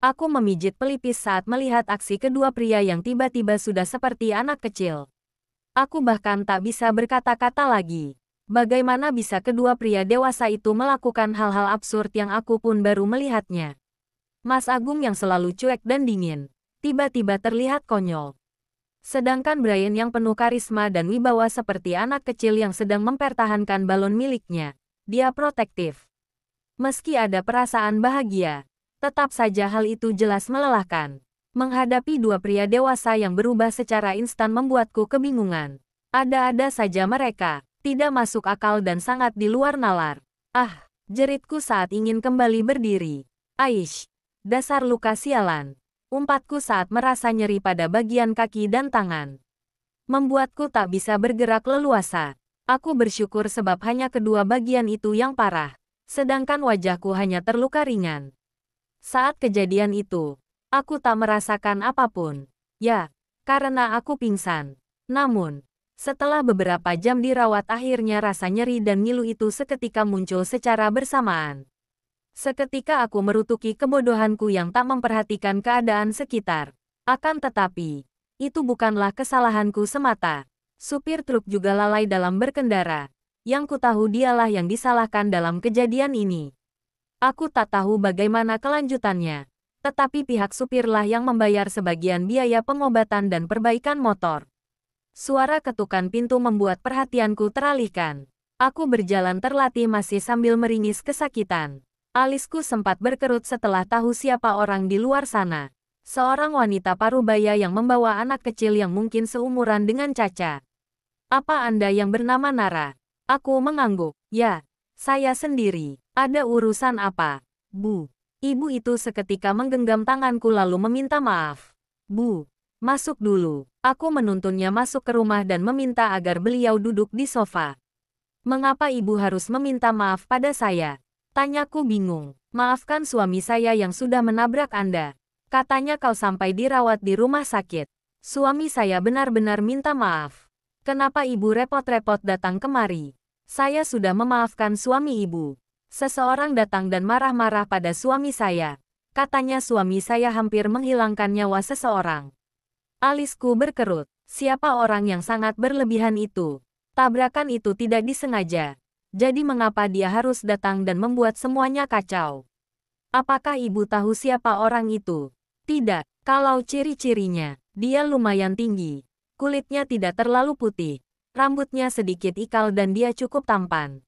Aku memijit pelipis saat melihat aksi kedua pria yang tiba-tiba sudah seperti anak kecil. Aku bahkan tak bisa berkata-kata lagi. Bagaimana bisa kedua pria dewasa itu melakukan hal-hal absurd yang aku pun baru melihatnya. Mas Agung yang selalu cuek dan dingin, tiba-tiba terlihat konyol. Sedangkan Brian yang penuh karisma dan wibawa seperti anak kecil yang sedang mempertahankan balon miliknya. Dia protektif. Meski ada perasaan bahagia, tetap saja hal itu jelas melelahkan. Menghadapi dua pria dewasa yang berubah secara instan membuatku kebingungan. Ada-ada saja mereka, tidak masuk akal dan sangat di luar nalar. Ah, jeritku saat ingin kembali berdiri. Aish, dasar luka sialan. Umpatku saat merasa nyeri pada bagian kaki dan tangan. Membuatku tak bisa bergerak leluasa. Aku bersyukur sebab hanya kedua bagian itu yang parah. Sedangkan wajahku hanya terluka ringan. Saat kejadian itu, aku tak merasakan apapun. Ya, karena aku pingsan. Namun, setelah beberapa jam dirawat akhirnya rasa nyeri dan ngilu itu seketika muncul secara bersamaan. Seketika aku merutuki kebodohanku yang tak memperhatikan keadaan sekitar. Akan tetapi, itu bukanlah kesalahanku semata. Supir truk juga lalai dalam berkendara. Yang kutahu dialah yang disalahkan dalam kejadian ini. Aku tak tahu bagaimana kelanjutannya. Tetapi pihak supirlah yang membayar sebagian biaya pengobatan dan perbaikan motor. Suara ketukan pintu membuat perhatianku teralihkan. Aku berjalan terlatih masih sambil meringis kesakitan. Alisku sempat berkerut setelah tahu siapa orang di luar sana. Seorang wanita parubaya yang membawa anak kecil yang mungkin seumuran dengan Caca. Apa Anda yang bernama Nara? Aku mengangguk. Ya, saya sendiri. Ada urusan apa? Bu. Ibu itu seketika menggenggam tanganku lalu meminta maaf. Bu, masuk dulu. Aku menuntunnya masuk ke rumah dan meminta agar beliau duduk di sofa. Mengapa ibu harus meminta maaf pada saya? Tanyaku bingung. Maafkan suami saya yang sudah menabrak Anda. Katanya kau sampai dirawat di rumah sakit. Suami saya benar-benar minta maaf. Kenapa ibu repot-repot datang kemari? Saya sudah memaafkan suami ibu. Seseorang datang dan marah-marah pada suami saya. Katanya suami saya hampir menghilangkan nyawa seseorang. Alisku berkerut. Siapa orang yang sangat berlebihan itu? Tabrakan itu tidak disengaja. Jadi mengapa dia harus datang dan membuat semuanya kacau? Apakah ibu tahu siapa orang itu? Tidak, kalau ciri-cirinya, dia lumayan tinggi. Kulitnya tidak terlalu putih. Rambutnya sedikit ikal dan dia cukup tampan.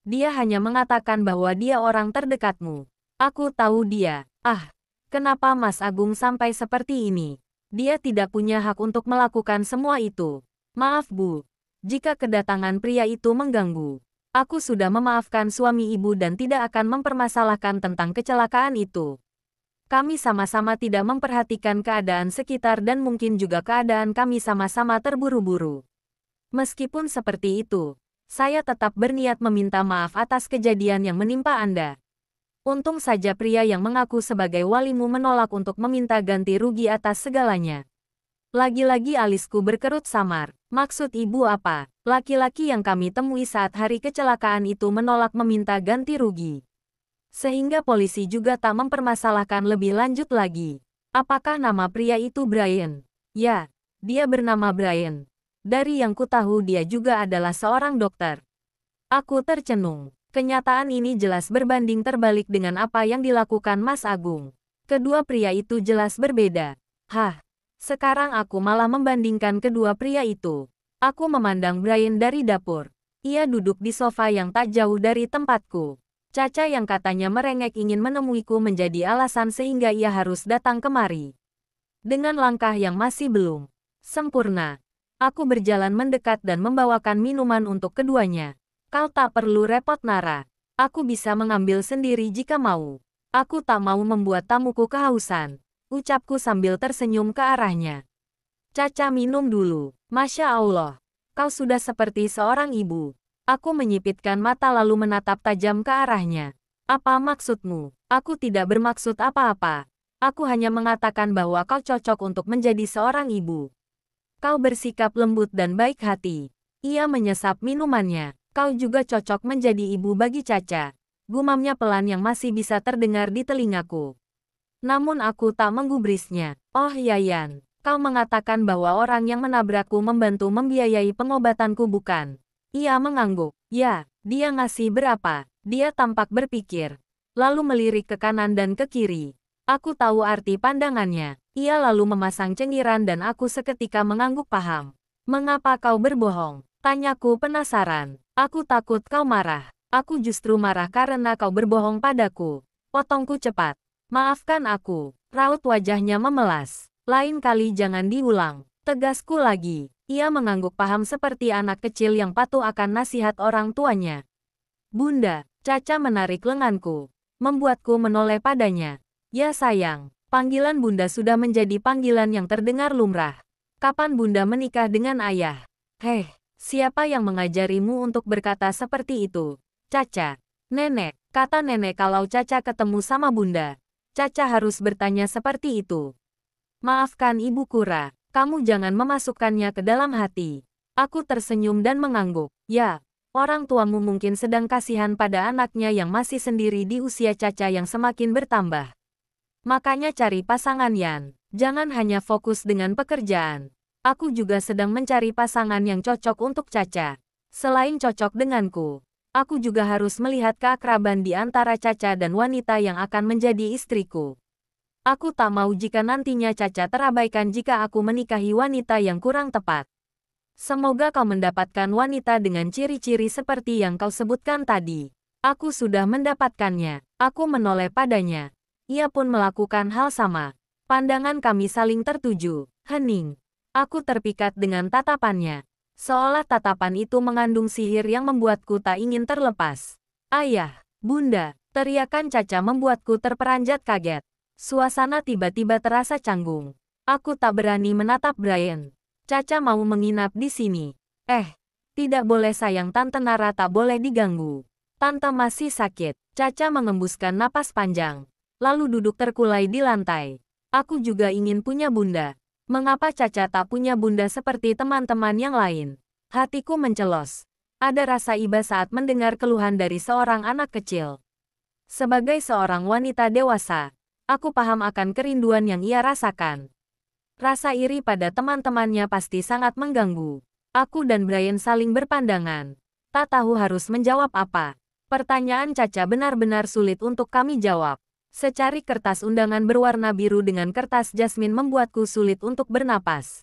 Dia hanya mengatakan bahwa dia orang terdekatmu. Aku tahu dia. Ah, kenapa Mas Agung sampai seperti ini? Dia tidak punya hak untuk melakukan semua itu. Maaf Bu, jika kedatangan pria itu mengganggu. Aku sudah memaafkan suami ibu dan tidak akan mempermasalahkan tentang kecelakaan itu. Kami sama-sama tidak memperhatikan keadaan sekitar dan mungkin juga keadaan kami sama-sama terburu-buru. Meskipun seperti itu, saya tetap berniat meminta maaf atas kejadian yang menimpa Anda. Untung saja pria yang mengaku sebagai walimu menolak untuk meminta ganti rugi atas segalanya. Lagi-lagi alisku berkerut samar. Maksud ibu apa? Laki-laki yang kami temui saat hari kecelakaan itu menolak meminta ganti rugi. Sehingga polisi juga tak mempermasalahkan lebih lanjut lagi. Apakah nama pria itu Brian? Ya, dia bernama Brian. Dari yang kutahu dia juga adalah seorang dokter. Aku tercenung. Kenyataan ini jelas berbanding terbalik dengan apa yang dilakukan Mas Agung. Kedua pria itu jelas berbeda. Hah, sekarang aku malah membandingkan kedua pria itu. Aku memandang Brian dari dapur. Ia duduk di sofa yang tak jauh dari tempatku. Caca yang katanya merengek ingin menemuiku menjadi alasan sehingga ia harus datang kemari. Dengan langkah yang masih belum sempurna, aku berjalan mendekat dan membawakan minuman untuk keduanya. Kau tak perlu repot Nara. Aku bisa mengambil sendiri jika mau. Aku tak mau membuat tamuku kehausan. Ucapku sambil tersenyum ke arahnya. Caca minum dulu. Masya Allah. Kau sudah seperti seorang ibu. Aku menyipitkan mata lalu menatap tajam ke arahnya. Apa maksudmu? Aku tidak bermaksud apa-apa. Aku hanya mengatakan bahwa kau cocok untuk menjadi seorang ibu. Kau bersikap lembut dan baik hati. Ia menyesap minumannya. Kau juga cocok menjadi ibu bagi Caca. Gumamnya pelan yang masih bisa terdengar di telingaku. Namun aku tak menggubrisnya. Oh Yayan, kau mengatakan bahwa orang yang menabrakku membantu membiayai pengobatanku bukan? Ia mengangguk. Ya, dia ngasih berapa? Dia tampak berpikir. Lalu melirik ke kanan dan ke kiri. Aku tahu arti pandangannya. Ia lalu memasang cengiran dan aku seketika mengangguk paham. Mengapa kau berbohong? Tanyaku penasaran. Aku takut kau marah. Aku justru marah karena kau berbohong padaku. Potongku cepat. Maafkan aku. Raut wajahnya memelas. Lain kali jangan diulang. Tegasku lagi. Ia mengangguk paham seperti anak kecil yang patuh akan nasihat orang tuanya. Bunda, Caca menarik lenganku. Membuatku menoleh padanya. Ya sayang, panggilan Bunda sudah menjadi panggilan yang terdengar lumrah. Kapan Bunda menikah dengan ayah? Heh, siapa yang mengajarimu untuk berkata seperti itu? Caca. Nenek, kata nenek kalau Caca ketemu sama Bunda. Caca harus bertanya seperti itu. Maafkan Ibu Kura, kamu jangan memasukkannya ke dalam hati. Aku tersenyum dan mengangguk. Ya, orang tuamu mungkin sedang kasihan pada anaknya yang masih sendiri di usia Caca yang semakin bertambah. Makanya cari pasangan Yan. Jangan hanya fokus dengan pekerjaan. Aku juga sedang mencari pasangan yang cocok untuk Caca. Selain cocok denganku, aku juga harus melihat keakraban di antara Caca dan wanita yang akan menjadi istriku. Aku tak mau jika nantinya Caca terabaikan jika aku menikahi wanita yang kurang tepat. Semoga kau mendapatkan wanita dengan ciri-ciri seperti yang kau sebutkan tadi. Aku sudah mendapatkannya. Aku menoleh padanya. Ia pun melakukan hal sama. Pandangan kami saling tertuju. Hening. Aku terpikat dengan tatapannya. Seolah tatapan itu mengandung sihir yang membuatku tak ingin terlepas. Ayah, Bunda, teriakan Caca membuatku terperanjat kaget. Suasana tiba-tiba terasa canggung. Aku tak berani menatap Brian. Caca mau menginap di sini. Tidak boleh sayang, Tante Nara tak boleh diganggu. Tante masih sakit. Caca mengembuskan napas panjang. Lalu duduk terkulai di lantai. Aku juga ingin punya bunda. Mengapa Caca tak punya bunda seperti teman-teman yang lain? Hatiku mencelos. Ada rasa iba saat mendengar keluhan dari seorang anak kecil. Sebagai seorang wanita dewasa, aku paham akan kerinduan yang ia rasakan. Rasa iri pada teman-temannya pasti sangat mengganggu. Aku dan Brian saling berpandangan. Tak tahu harus menjawab apa. Pertanyaan Caca benar-benar sulit untuk kami jawab. Secari kertas undangan berwarna biru dengan kertas jasmin membuatku sulit untuk bernapas.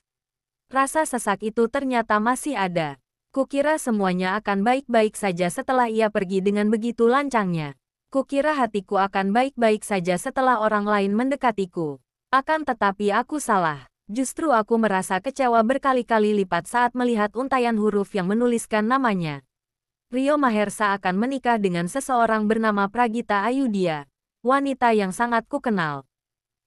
Rasa sesak itu ternyata masih ada. Kukira semuanya akan baik-baik saja setelah ia pergi dengan begitu lancangnya. Kukira hatiku akan baik-baik saja setelah orang lain mendekatiku. Akan tetapi aku salah. Justru aku merasa kecewa berkali-kali lipat saat melihat untaian huruf yang menuliskan namanya. Rio Mahersa akan menikah dengan seseorang bernama Pragita Ayudhya. Wanita yang sangat kukenal.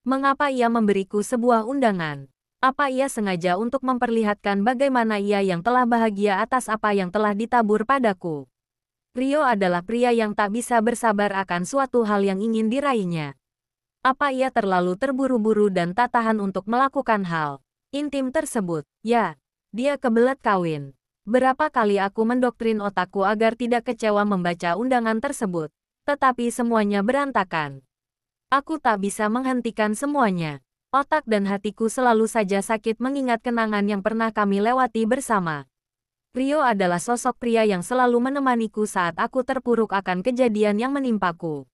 Mengapa ia memberiku sebuah undangan? Apa ia sengaja untuk memperlihatkan bagaimana ia yang telah bahagia atas apa yang telah ditabur padaku? Rio adalah pria yang tak bisa bersabar akan suatu hal yang ingin diraihnya. Apa ia terlalu terburu-buru dan tak tahan untuk melakukan hal intim tersebut? Ya, dia kebelet kawin. Berapa kali aku mendoktrin otakku agar tidak kecewa membaca undangan tersebut, tetapi semuanya berantakan. Aku tak bisa menghentikan semuanya. Otak dan hatiku selalu saja sakit mengingat kenangan yang pernah kami lewati bersama. Rio adalah sosok pria yang selalu menemaniku saat aku terpuruk akan kejadian yang menimpaku.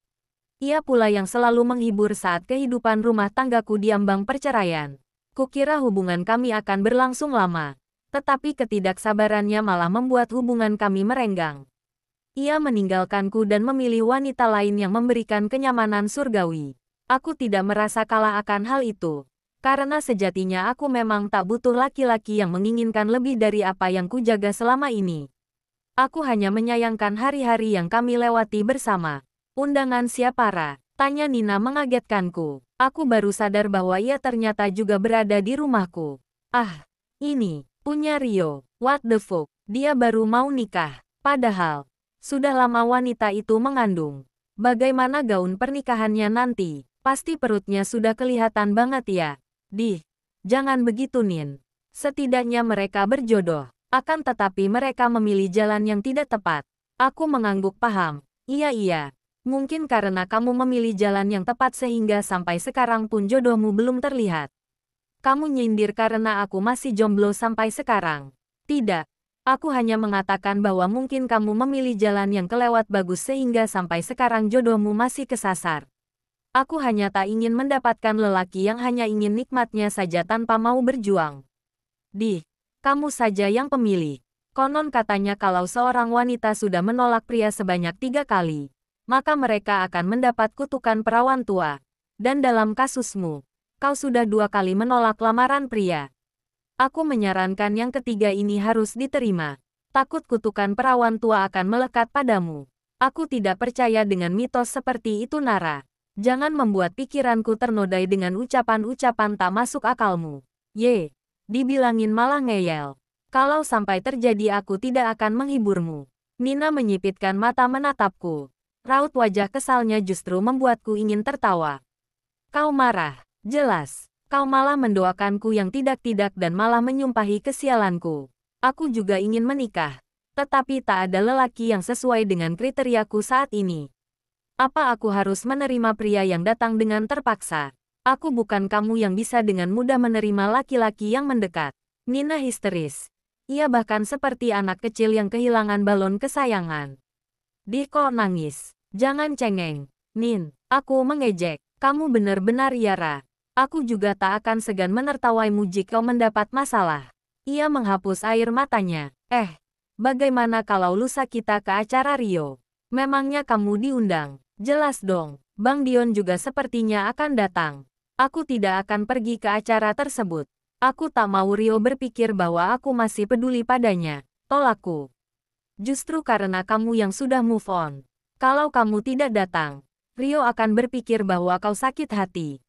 Ia pula yang selalu menghibur saat kehidupan rumah tanggaku diambang perceraian. Kukira hubungan kami akan berlangsung lama, tetapi ketidaksabarannya malah membuat hubungan kami merenggang. Ia meninggalkanku dan memilih wanita lain yang memberikan kenyamanan surgawi. Aku tidak merasa kalah akan hal itu. Karena sejatinya aku memang tak butuh laki-laki yang menginginkan lebih dari apa yang kujaga selama ini. Aku hanya menyayangkan hari-hari yang kami lewati bersama. Undangan siapa, Ra? Tanya Nina mengagetkanku. Aku baru sadar bahwa ia ternyata juga berada di rumahku. Ah, ini punya Rio. What the fuck? Dia baru mau nikah. Padahal, sudah lama wanita itu mengandung. Bagaimana gaun pernikahannya nanti? Pasti perutnya sudah kelihatan banget ya. Jangan begitu Nin. Setidaknya mereka berjodoh. Akan tetapi mereka memilih jalan yang tidak tepat. Aku mengangguk paham. Iya. Mungkin karena kamu memilih jalan yang tepat sehingga sampai sekarang pun jodohmu belum terlihat. Kamu nyindir karena aku masih jomblo sampai sekarang. Tidak. Aku hanya mengatakan bahwa mungkin kamu memilih jalan yang kelewat bagus sehingga sampai sekarang jodohmu masih kesasar. Aku hanya tak ingin mendapatkan lelaki yang hanya ingin nikmatnya saja tanpa mau berjuang. Kamu saja yang pemilih. Konon katanya kalau seorang wanita sudah menolak pria sebanyak 3 kali, maka mereka akan mendapat kutukan perawan tua. Dan dalam kasusmu, kau sudah 2 kali menolak lamaran pria. Aku menyarankan yang ketiga ini harus diterima. Takut kutukan perawan tua akan melekat padamu. Aku tidak percaya dengan mitos seperti itu, Nara. Jangan membuat pikiranku ternodai dengan ucapan-ucapan tak masuk akalmu. Dibilangin malah ngeyel. Kalau sampai terjadi aku tidak akan menghiburmu. Nina menyipitkan mata menatapku. Raut wajah kesalnya justru membuatku ingin tertawa. Kau marah, jelas. Kau malah mendoakanku yang tidak-tidak dan malah menyumpahi kesialanku. Aku juga ingin menikah. Tetapi tak ada lelaki yang sesuai dengan kriteriaku saat ini. Apa aku harus menerima pria yang datang dengan terpaksa? Aku bukan kamu yang bisa dengan mudah menerima laki-laki yang mendekat. Nina histeris. Ia bahkan seperti anak kecil yang kehilangan balon kesayangan. Diko nangis. Jangan cengeng. Nin, aku mengejek. Kamu benar-benar Yara. Aku juga tak akan segan menertawaimu jika kau mendapat masalah. Ia menghapus air matanya. Bagaimana kalau lusa kita ke acara Rio? Memangnya kamu diundang? Jelas dong. Bang Dion juga sepertinya akan datang. Aku tidak akan pergi ke acara tersebut. Aku tak mau Rio berpikir bahwa aku masih peduli padanya. Tolakku. Justru karena kamu yang sudah move on. Kalau kamu tidak datang, Rio akan berpikir bahwa kau sakit hati.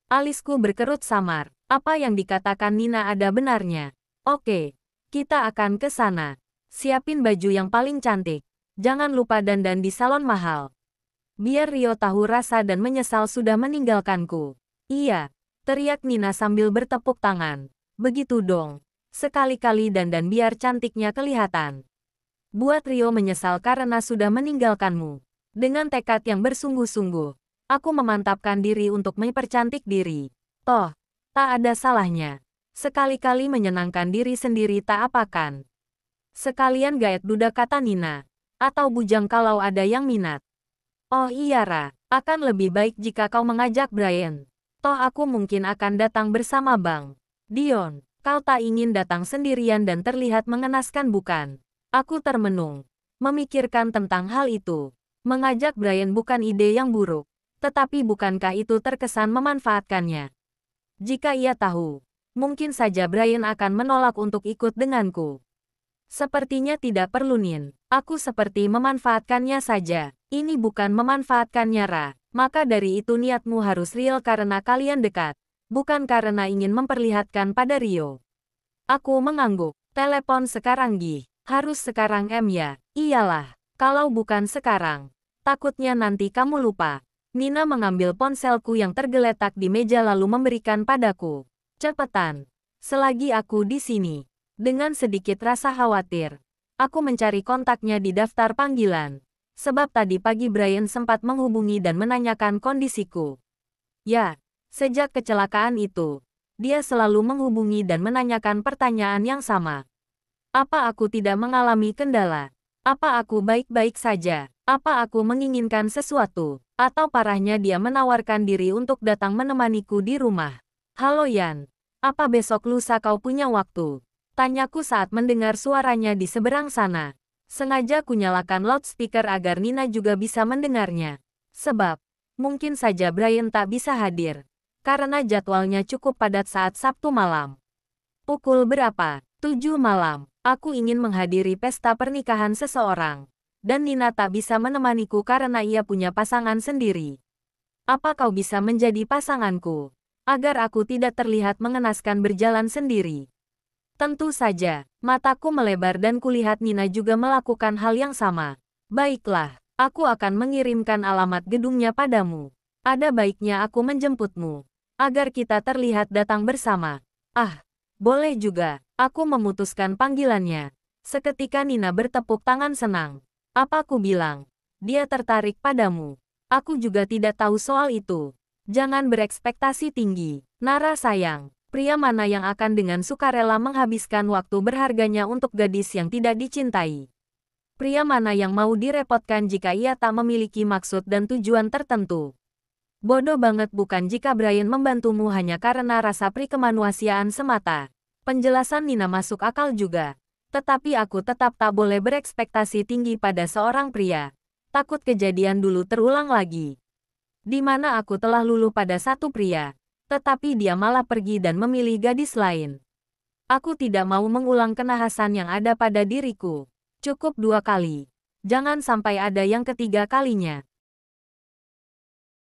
Alisku berkerut samar. Apa yang dikatakan Nina ada benarnya. Oke, kita akan ke sana. Siapin baju yang paling cantik. Jangan lupa dandan di salon mahal. Biar Rio tahu rasa dan menyesal sudah meninggalkanku. Iya, teriak Nina sambil bertepuk tangan. Begitu dong. Sekali-kali dandan biar cantiknya kelihatan. Buat Rio menyesal karena sudah meninggalkanmu. Dengan tekad yang bersungguh-sungguh, aku memantapkan diri untuk mempercantik diri. Toh, tak ada salahnya. Sekali-kali menyenangkan diri sendiri tak apakan. Sekalian gayat duda, kata Nina. Atau bujang kalau ada yang minat. Oh iya Ra, akan lebih baik jika kau mengajak Brian. Toh aku mungkin akan datang bersama Bang Dion. Kau tak ingin datang sendirian dan terlihat mengenaskan bukan? Aku termenung. Memikirkan tentang hal itu. Mengajak Brian bukan ide yang buruk. Tetapi bukankah itu terkesan memanfaatkannya? Jika ia tahu, mungkin saja Brian akan menolak untuk ikut denganku. Sepertinya tidak perlu Nin. Aku seperti memanfaatkannya saja. Ini bukan memanfaatkannya Ra. Maka dari itu niatmu harus real karena kalian dekat. Bukan karena ingin memperlihatkan pada Rio. Aku mengangguk. Telepon sekarang Gi. Harus sekarang ya. Iyalah. Kalau bukan sekarang. Takutnya nanti kamu lupa. Nina mengambil ponselku yang tergeletak di meja lalu memberikan padaku. Cepetan. Selagi aku di sini. Dengan sedikit rasa khawatir. Aku mencari kontaknya di daftar panggilan. Sebab tadi pagi Brian sempat menghubungi dan menanyakan kondisiku. Ya, sejak kecelakaan itu. Dia selalu menghubungi dan menanyakan pertanyaan yang sama. Apa aku tidak mengalami kendala? Apa aku baik-baik saja? Apa aku menginginkan sesuatu? Atau parahnya dia menawarkan diri untuk datang menemaniku di rumah? Halo Yan, apa besok lusa kau punya waktu? Tanyaku saat mendengar suaranya di seberang sana. Sengaja kunyalakan loudspeaker agar Nina juga bisa mendengarnya. Sebab, mungkin saja Brian tak bisa hadir. Karena jadwalnya cukup padat saat Sabtu malam. Pukul berapa? 7 malam. Aku ingin menghadiri pesta pernikahan seseorang. Dan Nina tak bisa menemaniku karena ia punya pasangan sendiri. Apa kau bisa menjadi pasanganku? Agar aku tidak terlihat mengenaskan berjalan sendiri. Tentu saja, mataku melebar dan kulihat Nina juga melakukan hal yang sama. Baiklah, aku akan mengirimkan alamat gedungnya padamu. Ada baiknya aku menjemputmu. Agar kita terlihat datang bersama. Boleh juga. Aku memutuskan panggilannya. Seketika Nina bertepuk tangan senang. Apa ku bilang? Dia tertarik padamu. Aku juga tidak tahu soal itu. Jangan berekspektasi tinggi. Nara sayang. Pria mana yang akan dengan sukarela menghabiskan waktu berharganya untuk gadis yang tidak dicintai? Pria mana yang mau direpotkan jika ia tak memiliki maksud dan tujuan tertentu? Bodoh banget bukan jika Brian membantumu hanya karena rasa prikemanusiaan semata. Penjelasan Nina masuk akal juga. Tetapi aku tetap tak boleh berekspektasi tinggi pada seorang pria. Takut kejadian dulu terulang lagi. Di mana aku telah luluh pada satu pria. Tetapi dia malah pergi dan memilih gadis lain. Aku tidak mau mengulang kenahasan yang ada pada diriku. Cukup 2 kali. Jangan sampai ada yang ketiga kalinya.